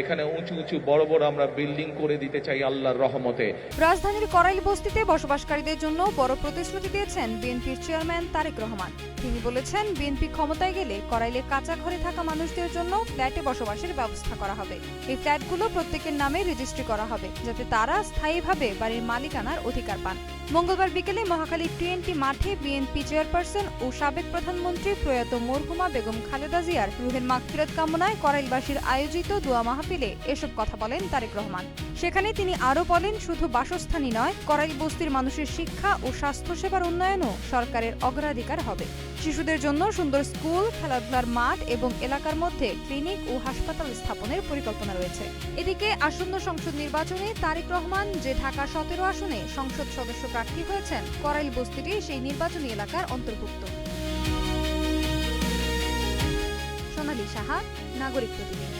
এখানে উঁচু উঁচু বড় বড় আমরা বিল্ডিং করে দিতে চাই আল্লাহর রহমতে। রাজধানীর করাইল বস্তিতে বসবাসকারীদের জন্য বড় প্রতিশ্রুতি দিয়েছেন বিএনপির চেয়ারম্যান তারেক রহমান। তিনি বলেছেন, বিএনপি ক্ষমতায় গেলে করাইলে কাঁচা ঘরে থাকা মানুষদের জন্য ফ্ল্যাটে বসবাসের ব্যবস্থা করা হবে। এই ফ্ল্যাটগুলো প্রত্যেকের নামে রেজিস্ট্রি করা হবে, যাতে তারা স্থায়ীভাবে বাড়ির মালিকানার অধিকার পান। মঙ্গলবার বিকেলে মহাখালী টি মাঠে বিএনপি চেয়ারপারসন ও সাবেক প্রধানমন্ত্রী প্রয়াত মরহুমা বেগম খালেদা জিয়ার রুহের মাগফিরাত কামনায় করাইলবাসীর আয়োজিত দোয়া মাহফিলে এসব কথা বলেন তারেক রহমান। সেখানে তিনি আরও বলেন, শুধু বাসস্থানই নয়, করাইল বস্তির মানুষের শিক্ষা ও স্বাস্থ্যসেবার উন্নয়নও সরকারের অগ্রাধিকার হবে। শিশুদের জন্য সুন্দর স্কুল, খেলাধুলার মাঠ এবং এলাকার মধ্যে ক্লিনিক ও হাসপাতাল স্থাপনের পরিকল্পনা রয়েছে। এদিকে আসন্ন সংসদ নির্বাচনে তারেক রহমান যে ঢাকা 17 আসনে সংসদ সদস্য প্রার্থী হয়েছেন, করাইল বস্তিটি সেই নির্বাচনী এলাকার অন্তর্ভুক্ত। সোনালী সাহা, নাগরিক প্রতিনিধি।